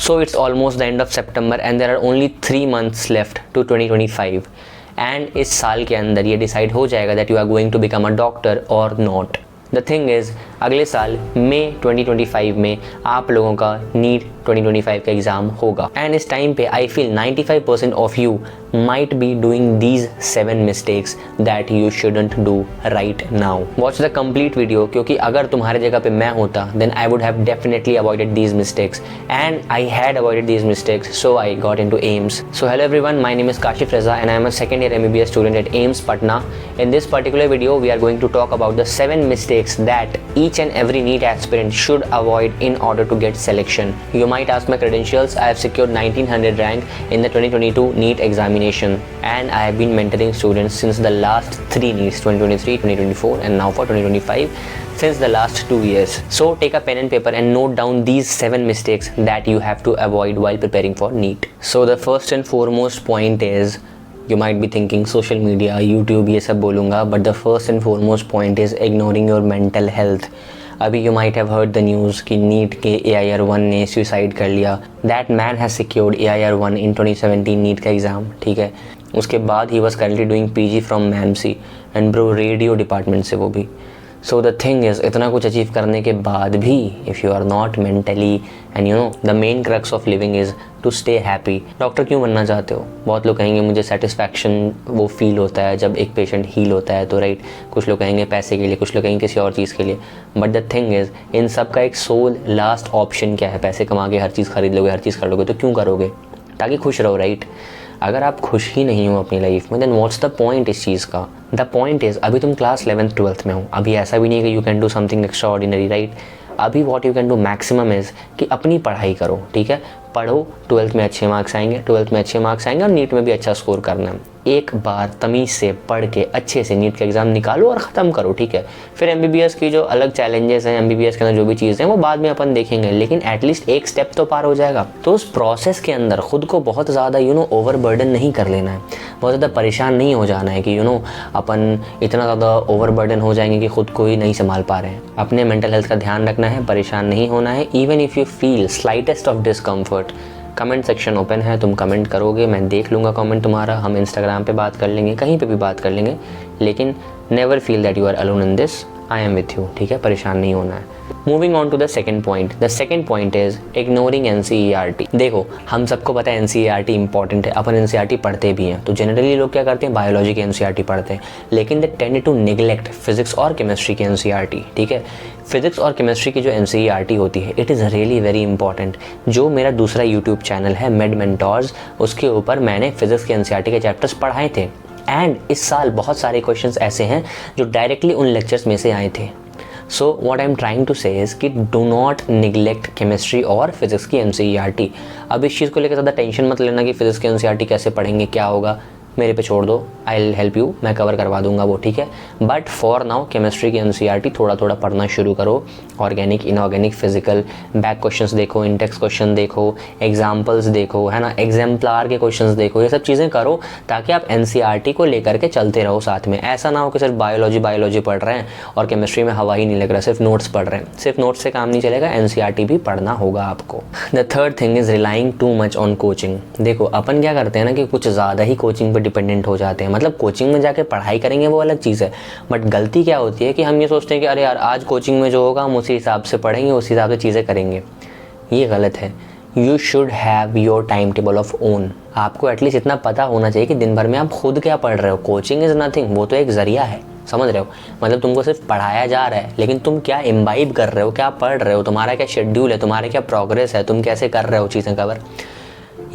So it's almost the end of September and there are only 3 months left to 2025 and इस साल के अंदर ये डिसाइड हो जाएगा that you are going to become a doctor or not. The thing is अगले साल मई 2025 में आप लोगों का नीट 2025 का एग्ज़ाम होगा एंड इस टाइम पे I feel 95% of you might be doing these 7 mistakes that you shouldn't do right now. Watch the complete video क्योंकि अगर तुम्हारे जगह पे मैं होता then I would have definitely avoided these mistakes and I had avoided these mistakes so I got into AIIMS. So hello everyone, my name is Kashif Reza and I am a second year MBBS student at AIIMS Patna. In this particular video we are going to talk about the 7 mistakes that each and every NEET aspirant should avoid in order to get selection. You might ask my credentials. I have secured 1900 rank in the 2022 NEET examination and I have been mentoring students since the last 3 NEETs, 2023, 2024 and now for 2025 since the last 2 years. So take a pen and paper and note down these 7 mistakes that you have to avoid while preparing for NEET. So the first and foremost point is, you might be thinking social media, YouTube ये सब बोलूँगा, but the first and foremost point is ignoring your mental health. अभी you might have heard the news कि NEET के AIR1 ने suicide कर लिया. That man has secured AIR1 in 2017 NEET का एग्ज़ाम, ठीक है. उसके बाद he was currently doing PG from MAMC and bro radio department से वो भी. So the thing is, इतना कुछ अचीव करने के बाद भी if you are not mentally and you know the main crux of living is to stay happy. Doctor क्यों बनना चाहते हो? बहुत लोग कहेंगे मुझे सेटिस्फैक्शन वो फील होता है जब एक पेशेंट हील होता है तो राइट. कुछ लोग कहेंगे पैसे के लिए, कुछ लोग कहेंगे किसी और चीज़ के लिए. But the thing is in सब का एक सोल लास्ट ऑप्शन क्या है? पैसे कमा के हर चीज़ खरीद लोगे, हर चीज़ कर लोगे तो क्यों करोगे? ताकि खुश रहो, राइट. अगर आप खुश ही नहीं हो अपनी लाइफ में देन व्हाट्स द पॉइंट इस चीज़ का? द पॉइंट इज़ अभी तुम क्लास 11th 12th में हो. अभी ऐसा भी नहीं है कि you can do something extraordinary, right. अभी what you can do maximum is कि अपनी पढ़ाई करो, ठीक है. पढ़ो, 12th में अच्छे मार्क्स आएंगे, 12th में अच्छे मार्क्स आएंगे और नीट में भी अच्छा स्कोर करना है. एक बार तमीज़ से पढ़ के अच्छे से नीट का एग्ज़ाम निकालो और ख़त्म करो, ठीक है. फिर MBBS की जो अलग चैलेंजेस हैं, MBBS के अंदर जो भी चीज़ें हैं वो बाद में अपन देखेंगे, लेकिन एटलीस्ट एक स्टेप तो पार हो जाएगा. तो उस प्रोसेस के अंदर खुद को बहुत ज़्यादा ओवर बर्डन नहीं कर लेना है, बहुत ज़्यादा परेशान नहीं हो जाना है कि अपन इतना ज़्यादा ओवर बर्डन हो जाएंगे कि खुद को ही नहीं संभाल पा रहे हैं. अपने मेंटल हेल्थ का ध्यान रखना है, परेशान नहीं होना है. Even if you feel slightest of discomfort, comment section open है, तुम कमेंट करोगे, मैं देख लूँगा कमेंट तुम्हारा. हम इंस्टाग्राम पे बात कर लेंगे, कहीं पे भी बात कर लेंगे, लेकिन never feel that you are alone in this. I am with you, ठीक है. परेशान नहीं होना है. Moving on to the second point. The second point is ignoring NCERT. देखो हम सबको पता है NCERT इंपॉर्टेंट है, अपन NCERT पढ़ते भी हैं. तो जनरली लोग क्या करते हैं, बायोलॉजी के NCERT पढ़ते हैं, लेकिन they tend to neglect physics और केमिस्ट्री के NCERT, ठीक है. फिजिक्स और केमिस्ट्री की जो NCERT होती है it is really very important. जो मेरा दूसरा यूट्यूब चैनल है मेड मेंटोर्स, उसके ऊपर मैंने फिजिक्स के NCERT के चैप्टर्स पढ़ाए थे एंड इस साल बहुत सारे क्वेश्चंस ऐसे हैं जो डायरेक्टली उन लेक्चर्स में से आए थे. So what I am trying to say is कि डू नॉट निगलेक्ट केमिस्ट्री और फिजिक्स की NCERT. अब इस चीज़ को लेकर ज़्यादा टेंशन मत लेना कि फिजिक्स की NCERT कैसे पढ़ेंगे, क्या होगा. मेरे पे छोड़ दो, आई विल हेल्प यू, मैं कवर करवा दूंगा वो, ठीक है. बट फॉर नाउ केमिस्ट्री की NCERT थोड़ा थोड़ा पढ़ना शुरू करो. Organic, inorganic, physical, back questions देखो, इंडेक्स क्वेश्चन देखो, एग्जाम्पल्स देखो, है ना, एग्जाम्पलार के क्वेश्चंस देखो. ये सब चीज़ें करो ताकि आप NCERT को लेकर के चलते रहो साथ में. ऐसा ना हो कि सिर्फ बायोलॉजी पढ़ रहे हैं और केमिस्ट्री में हवा ही नहीं लग रहा, सिर्फ नोट्स पढ़ रहे हैं. सिर्फ नोट्स से काम नहीं चलेगा, NCERT भी पढ़ना होगा आपको. The third thing is relying too much on coaching. देखो अपन क्या करते हैं ना कि कुछ ज़्यादा ही कोचिंग पर डिपेंडेंट हो जाते हैं. मतलब कोचिंग में जाके पढ़ाई करेंगे वो अलग चीज़ है, बट गलती क्या होती है कि हम ये सोचते हैं कि अरे यार आज कोचिंग में जो होगा हम उसी हिसाब से पढ़ेंगे, उसी हिसाब से चीज़ें करेंगे. ये गलत है. You should have your time table of own. आपको एटलीस्ट इतना पता होना चाहिए कि दिन भर में आप खुद क्या पढ़ रहे हो. कोचिंग इज़ नथिंग, वो तो एक ज़रिया है, समझ रहे हो. मतलब तुमको सिर्फ पढ़ाया जा रहा है, लेकिन तुम क्या इम्बाइब कर रहे हो, क्या पढ़ रहे हो, तुम्हारा क्या शेड्यूल है, तुम्हारा क्या प्रोग्रेस है, तुम कैसे कर रहे हो चीज़ें कवर,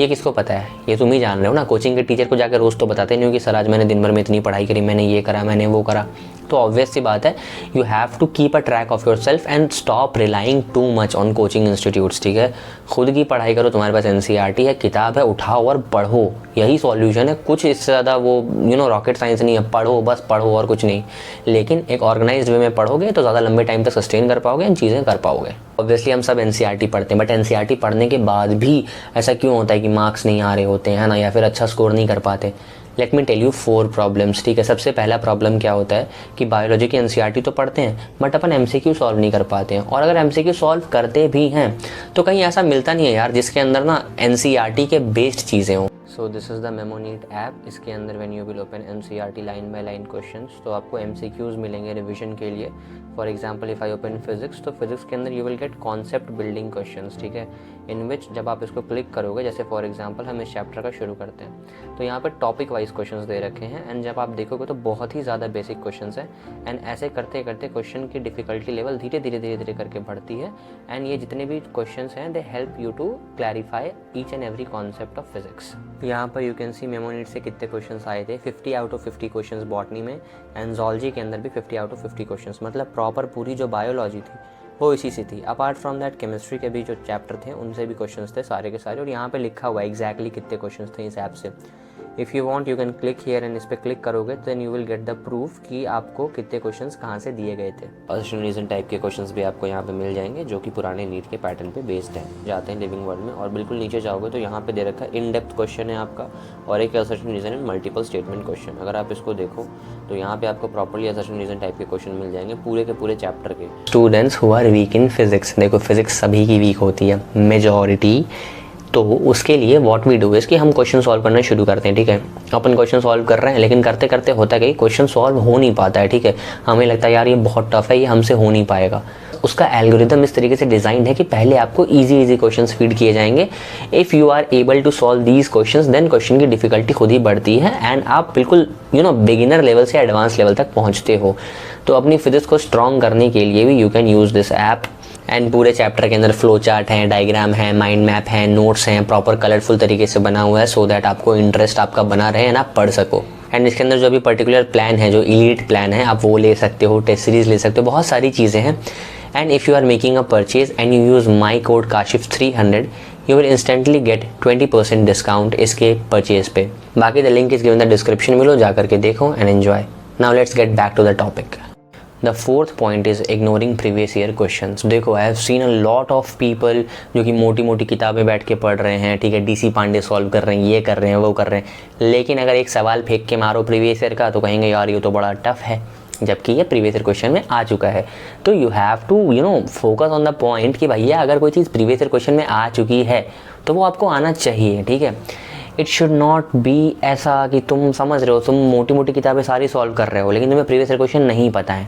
ये किसको पता है? ये तुम ही जान रहे हो ना. कोचिंग के टीचर को जाकर रोज़ तो बताते नहीं हो कि सर आज मैंने दिन भर में इतनी पढ़ाई करी, मैंने ये करा, मैंने वो करा. तो ऑब्वियस सी बात है, you have to keep a track of yourself and stop relying too much on coaching institutes, ठीक है. खुद की पढ़ाई करो. तुम्हारे पास NCERT है, किताब है, उठाओ और पढ़ो. यही सॉल्यूशन है. कुछ इससे ज़्यादा वो रॉकेट साइंस नहीं है. पढ़ो, बस पढ़ो और कुछ नहीं. लेकिन एक ऑर्गेनाइज्ड वे में पढ़ोगे तो ज़्यादा लंबे टाइम तक सस्टेन कर पाओगे, इन चीज़ें कर पाओगे. ऑब्वियसली हम सब NCERT पढ़ते हैं, बट NCERT पढ़ने के बाद भी ऐसा क्यों होता है कि मार्क्स नहीं आ रहे होते हैं, है ना, या फिर अच्छा स्कोर नहीं कर पाते? Let me tell you 4 problems, ठीक है। सबसे पहला प्रॉब्लम क्या होता है कि बायोलॉजी की एनसीईआरटी तो पढ़ते हैं बट अपन एमसीक्यू सॉल्व नहीं कर पाते हैं, और अगर एमसीक्यू सॉल्व करते भी हैं तो कहीं ऐसा मिलता नहीं है यार जिसके अंदर ना एनसीईआरटी के बेस्ड चीज़ें हों। So this is the Memonit app. इसके अंदर when you will open NCERT line by line questions, तो आपको एमसीक्यूज़ मिलेंगे रिवीजन के लिए। For example if I open physics, तो फिजिक्स के अंदर you will gate concept building questions, ठीक है, इन विच जब आप इसको क्लिक करोगे, जैसे फॉर एग्जांपल हम इस चैप्टर का शुरू करते हैं तो यहाँ पर टॉपिक वाइज क्वेश्चंस दे रखे हैं, एंड जब आप देखोगे तो बहुत ही ज़्यादा बेसिक क्वेश्चंस हैं, एंड ऐसे करते करते क्वेश्चन की डिफिकल्टी लेवल धीरे धीरे करके बढ़ती है, एंड ये जितने भी क्वेश्चंस हैं they help you to clarify each and every concept of physics. यहाँ पर यू कैन सी मेमोनीट से कितने क्वेश्चंस आए थे, 50 आउट ऑफ 50 क्वेश्चंस बॉटनी में, एंड ज़ूलॉजी के अंदर भी 50 आउट ऑफ 50 क्वेश्चंस, मतलब प्रॉपर पूरी जो बायोलॉजी थी वो इसी से थी। अपार्ट फ्रॉम दैट केमिस्ट्री के भी जो चैप्टर थे उनसे भी क्वेश्चंस थे सारे के सारे, और यहाँ पे लिखा हुआ है एग्जैक्टली कितने क्वेश्चंस थे इस ऐप से। If you want you can click here, and इस पर क्लिक करोगे then you will get the proof कि आपको कितने क्वेश्चंस कहाँ से दिए गए थे। असोसिएशन रीजन टाइप के क्वेश्चंस भी आपको यहाँ पे मिल जाएंगे जो कि पुराने नीट के पैटर्न पे बेस्ड हैं। जाते हैं लिविंग वर्ल्ड में, और बिल्कुल नीचे जाओगे तो यहाँ पे दे रखा है इन डेप्थ क्वेश्चन है आपका, और एक association reason and multiple statement question. अगर आप इसको देखो तो यहाँ पे आपको प्रॉपर्ली असोसिएशन रीजन टाइप के क्वेश्चन मिल जाएंगे पूरे के पूरे चैप्टर के। Students who are weak in physics, देखो फिजिक्स सभी की वीक होती है मेजॉरिटी, तो उसके लिए व्हाट वी डू इज़ कि हम क्वेश्चन सॉल्व करना शुरू करते हैं, ठीक है। अपन क्वेश्चन सॉल्व कर रहे हैं लेकिन करते करते होता कि क्वेश्चन सॉल्व हो नहीं पाता है, ठीक है। हमें लगता है यार ये बहुत टफ है, ये हमसे हो नहीं पाएगा। उसका एल्गोरिदम इस तरीके से डिज़ाइन है कि पहले आपको इजी क्वेश्चंस फीड किए जाएंगे। If you are able to solve these questions then question की डिफिकल्टी खुद ही बढ़ती है, एंड आप बिल्कुल बिगिनर लेवल से एडवांस लेवल तक पहुँचते हो। तो अपनी फिजिक्स को स्ट्रॉन्ग करने के लिए भी you can use this app, and पूरे चैप्टर के अंदर फ्लो चार्ट है, डायग्राम है, माइंड मैप है, नोट्स हैं, प्रॉपर कलरफुल तरीके से बना हुआ है सो दैट आपको इंटरेस्ट आपका बना रहे एंड आप पढ़ सको। एंड इसके अंदर जो भी पर्टिकुलर प्लान है, जो इलीट प्लान है, आप वो ले सकते हो, टेस्ट सीरीज ले सकते हो, बहुत सारी चीज़ें हैं। And if you are making a purchase and you use my code Kashif 300 you will instantly get 20% discount इसके परचेज पे। बाकी the link is given the description में, लो जा करके देखो and enjoy. Now let's get back to the topic. The fourth point is ignoring previous year questions. देखो I have seen a lot of people जो कि मोटी मोटी किताबें बैठ के पढ़ रहे हैं, ठीक है, डीसी पांडे सॉल्व कर रहे हैं, ये कर रहे हैं, वो कर रहे हैं, लेकिन अगर एक सवाल फेंक के मारो प्रीवियस ईयर का तो कहेंगे यार ये तो बड़ा टफ है, जबकि ये प्रीवियस ईयर क्वेश्चन में आ चुका है। तो you have to focus on the point कि भैया अगर कोई चीज़ प्रीवियस ईयर क्वेश्चन में आ चुकी है तो वो आपको आना चाहिए, ठीक है। इट शुड नॉट बी ऐसा कि तुम समझ रहे हो, तुम मोटी मोटी किताबें सारी सॉल्व कर रहे हो लेकिन तुम्हें प्रीवियस ईयर क्वेश्चन नहीं पता है।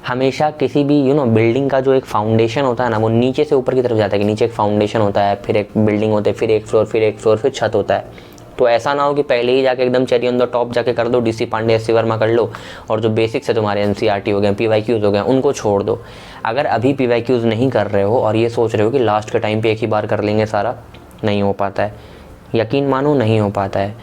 हमेशा किसी भी बिल्डिंग का जो एक फाउंडेशन होता है ना, वो नीचे से ऊपर की तरफ जाता है कि नीचे एक फाउंडेशन होता है, फिर एक बिल्डिंग होती है, फिर एक फ्लोर, फिर एक फ्लोर, फिर छत होता है। तो ऐसा ना हो कि पहले ही जाके एकदम चेरी ऑन द टॉप जाके कर दो, DC Pandey, S C Verma कर लो, और जो बेसिक्स है तुम्हारे एनसीईआरटी हो गए, पीवाईक्यूज हो गए, उनको छोड़ दो। अगर अभी पीवाईक्यूज नहीं कर रहे हो और ये सोच रहे हो कि लास्ट के टाइम पे एक ही बार कर लेंगे सारा, नहीं हो पाता है, यकीन मानो नहीं हो पाता है।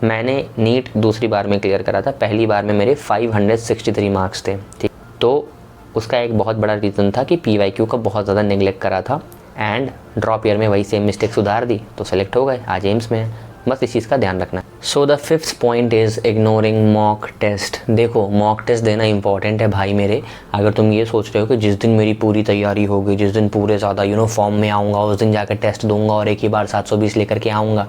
मैंने नीट दूसरी बार में क्लियर करा था, पहली बार में मेरे 563 मार्क्स थे, ठीक। तो उसका एक बहुत बड़ा रीज़न था कि पीवाईक्यू का बहुत ज़्यादा नेगलेक्ट करा था, एंड ड्रॉप ईयर में वही सेम मिस्टेक सुधार दी तो सेलेक्ट हो गए, आज एम्स में है। बस इस चीज़ का ध्यान रखना। So the fifth point is ignoring mock test. देखो मॉक टेस्ट देना इंपॉर्टेंट है भाई मेरे। अगर तुम ये सोच रहे हो कि जिस दिन मेरी पूरी तैयारी होगी, जिस दिन पूरे ज़्यादा फॉर्म में आऊँगा, उस दिन जाकर टेस्ट दूंगा और एक ही बार 720 लेकर के आऊँगा,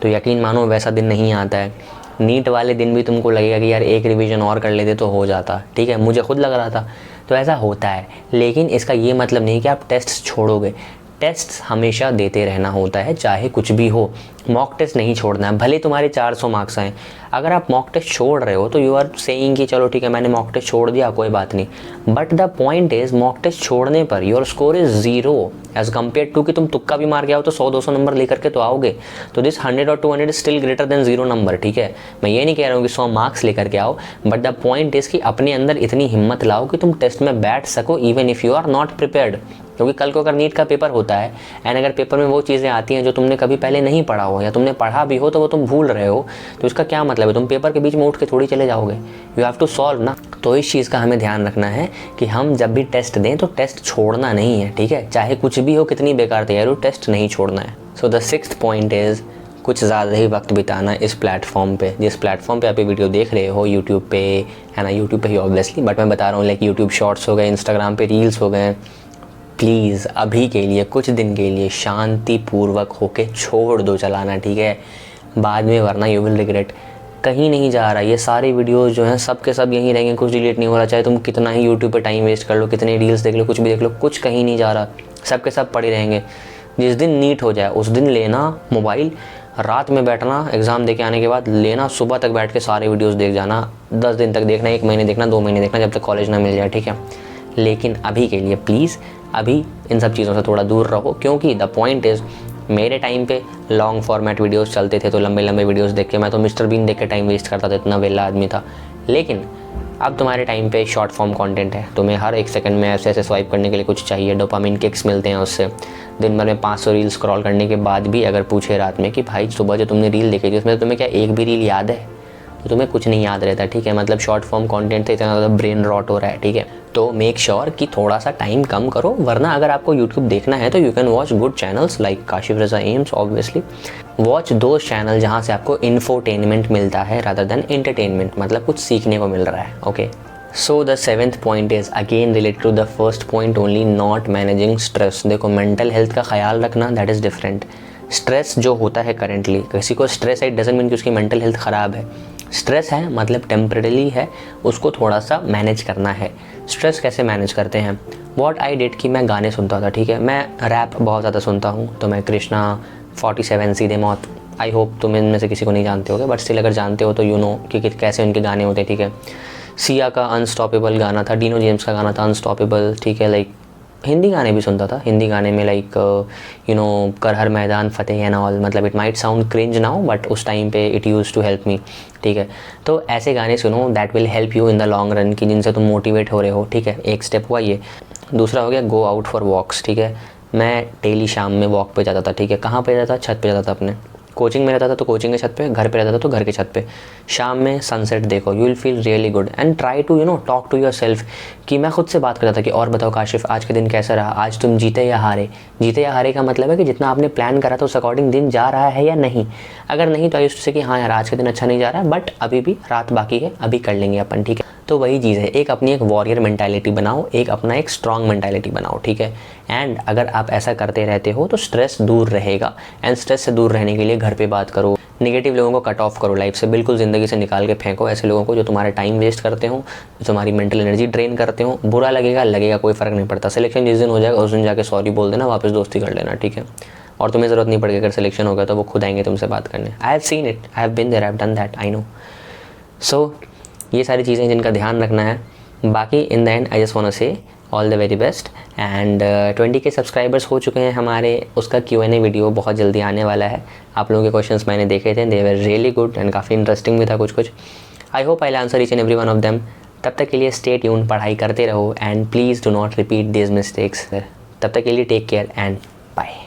तो यकीन मानो वैसा दिन नहीं आता है। नीट वाले दिन भी तुमको लगेगा कि यार एक रिवीजन और कर लेते तो हो जाता, ठीक है, मुझे खुद लग रहा था। तो ऐसा होता है, लेकिन इसका ये मतलब नहीं कि आप टेस्ट छोड़ोगे। टेस्ट हमेशा देते रहना होता है, चाहे कुछ भी हो। मॉक टेस्ट नहीं छोड़ना है, भले तुम्हारे 400 मार्क्स आए। अगर आप मॉक टेस्ट छोड़ रहे हो तो यू आर सेइंग कि चलो ठीक है मैंने मॉक टेस्ट छोड़ दिया, कोई बात नहीं। But the point is mock test छोड़ने पर your score is 0 as compared to कि तुम तुक्का भी मार के आओ तो 100-200 नंबर लेकर के तो आओगे। तो दिस 100 और 200 is still greater than 0 number, ठीक है। मैं ये नहीं कह रहा हूँ कि 100 मार्क्स लेकर के आओ, बट द पॉइंट इज़ कि अपने अंदर इतनी हिम्मत लाओ कि तुम टेस्ट में बैठ सको even if you are not prepared. क्योंकि कल को अगर नीट का पेपर होता है एंड अगर पेपर में वो चीज़ें आती हैं जो तुमने कभी पहले नहीं पढ़ा हो, या तुमने पढ़ा भी हो तो वो तुम भूल रहे हो, तो इसका क्या मतलब है? तुम पेपर के बीच में उठ के थोड़ी चले जाओगे, यू हैव टू सॉल्व ना। तो इस चीज़ का हमें ध्यान रखना है कि हम जब भी टेस्ट दें तो टेस्ट छोड़ना नहीं है, ठीक है। चाहे कुछ भी हो, कितनी बेकार तैयारी हो, टेस्ट नहीं छोड़ना है। So the sixth point is कुछ ज़्यादा ही वक्त बिताना इस प्लेटफॉर्म पे। जिस प्लेटफॉर्म पे आप ये वीडियो देख रहे हो, यूट्यूब पे है ना, यूट्यूब पे ही ऑब्वियसली, बट मैं बता रहा हूँ लाइक यूट्यूब शॉर्ट्स हो गए, इंस्टाग्राम पे रील्स हो गए, प्लीज़ अभी के लिए कुछ दिन के लिए शांतिपूर्वक होके छोड़ दो चलाना, ठीक है। बाद में वरना यू विल रिग्रेट। कहीं नहीं जा रहा। ये सारे वीडियोस जो हैं सब के सब यहीं रहेंगे, कुछ डिलीट नहीं हो रहा। चाहे तुम कितना ही यूट्यूब पे टाइम वेस्ट कर लो, कितने रील्स देख लो, कुछ भी देख लो, कुछ कहीं नहीं जा रहा, सब के सब पड़े रहेंगे। जिस दिन नीट हो जाए उस दिन लेना मोबाइल, रात में बैठना एग्ज़ाम दे के आने के बाद लेना, सुबह तक बैठ के सारे वीडियोज़ देख जाना, 10 दिन तक देखना, 1 महीने देखना, 2 महीने देखना, जब तक कॉलेज ना मिल जाए, ठीक है। लेकिन अभी के लिए प्लीज़ अभी इन सब चीज़ों से थोड़ा दूर रहो, क्योंकि द पॉइंट इज़ मेरे टाइम पे लॉन्ग फॉर्मेट वीडियोस चलते थे, तो लंबे लंबे वीडियोस देख के मैं तो मिस्टर बीन देख के टाइम वेस्ट करता था, इतना वेला आदमी था। लेकिन अब तुम्हारे टाइम पे शॉर्ट फॉर्म कंटेंट है, तुम्हें हर 1 सेकंड में ऐसे स्वाइप करने के लिए कुछ चाहिए, डोपामिन किक्स मिलते हैं उससे। दिन भर में 500 रील स्क्रॉल करने के बाद भी अगर पूछे रात में कि भाई सुबह जो तुमने रील देखी थी उसमें तुम्हें क्या एक भी रील याद है, तो तुम्हें कुछ नहीं याद रहता, ठीक है। मतलब शॉर्ट फॉर्म कंटेंट से इतना ज़्यादा ब्रेन रॉट हो रहा है, ठीक है। तो मेक श्योर कि थोड़ा सा टाइम कम करो, वरना अगर आपको यूट्यूब देखना है तो you can watch good channels like Kashif Raza AIIMS, obviously watch दो चैनल जहाँ से आपको इन्फोटेनमेंट मिलता है रादर देन एंटरटेनमेंट, मतलब कुछ सीखने को मिल रहा है, okay. So the 7th point is again related to the first point only, not managing stress. देखो मेंटल हेल्थ का ख्याल रखना दैट इज़ डिफरेंट। स्ट्रेस जो होता है करेंटली, किसी को स्ट्रेस है, इट डजंट मीन कि उसकी मेंटल हेल्थ ख़राब है। स्ट्रेस है मतलब टेम्परेली है, उसको थोड़ा सा मैनेज करना है। स्ट्रेस कैसे मैनेज करते हैं? व्हाट आई डिड कि मैं गाने सुनता था, ठीक है। मैं रैप बहुत ज़्यादा सुनता हूँ, तो मैं कृष्णा 47 सीधे मौत, आई होप तुम इनमें से किसी को नहीं जानते होगे, बट स्टिल अगर जानते हो तो यू नो कि कैसे उनके गाने होते हैं, ठीक है। सिया का अनस्टॉपेबल गाना था, डीनो जेम्स का गाना था अनस्टॉपेबल, ठीक है। लाइक हिंदी गाने भी सुनता था, हिंदी गाने में लाइक यू नो कर हर मैदान फतेह एंड ऑल, मतलब it might sound cringe now but उस टाइम पे it use to help me, ठीक है। तो ऐसे गाने सुनो that will help you in the long run, कि जिनसे तुम मोटिवेट हो रहे हो, ठीक है। एक स्टेप हुआ ये। दूसरा हो गया गो आउट फॉर वॉक्स, ठीक है। मैं डेली शाम में वॉक पे जाता था, ठीक है। कहाँ पे जाता था? छत पे जाता था अपने। कोचिंग में रहता था तो कोचिंग के छत पे, घर पे रहता था तो घर के छत पे। शाम में सनसेट देखो, you will feel really good and try to you know talk to yourself, कि मैं खुद से बात करता था कि और बताओ काशिफ आज के दिन कैसा रहा, आज तुम जीते या हारे। जीते या हारे का मतलब है कि जितना आपने प्लान करा था उस अकॉर्डिंग दिन जा रहा है या नहीं। अगर नहीं तो यूज्ड से कि हाँ यार आज के दिन अच्छा नहीं जा रहा है, बट अभी भी रात बाकी है, अभी कर लेंगे अपन, ठीक है। तो वही चीज़ है, एक अपनी एक वॉरियर मेंटालिटी बनाओ, एक अपना एक स्ट्रॉन्ग मेंटालिटी बनाओ, ठीक है। एंड अगर आप ऐसा करते रहते हो तो स्ट्रेस दूर रहेगा। एंड स्ट्रेस से दूर रहने के लिए घर पे बात करो, नेगेटिव लोगों को कट ऑफ करो लाइफ से, बिल्कुल ज़िंदगी से निकाल के फेंको ऐसे लोगों को जो तुम्हारा टाइम वेस्ट करते हो, जो तुम्हारी मेंटल एनर्जी ड्रेन करते हो। बुरा लगेगा कोई फ़र्क नहीं पड़ता। सिलेक्शन जिस दिन हो जाएगा उस दिन जाके सॉरी बोल देना, वापस दोस्ती कर लेना, ठीक है। और तुम्हें ज़रूरत नहीं पड़ेगी, अगर सिलेक्शन हो गया तो वो खुद आएंगे तुमसे बात करने। I have seen it, I have been there, I have done that, I know. So ये सारी चीज़ें जिनका ध्यान रखना है। बाकी in the end I just want to say all the very best. And 20 K subscribers हो चुके हैं हमारे, उसका Q&A वीडियो बहुत जल्दी आने वाला है। आप लोगों के क्वेश्चंस मैंने देखे थे, दे वर रियली गुड एंड काफ़ी इंटरेस्टिंग भी था कुछ। I hope I will answer each and every one of them. तब तक के लिए स्टे ट्यून्ड, पढ़ाई करते रहो and please do not repeat this mistakes. तब तक के लिए टेक केयर एंड बाय।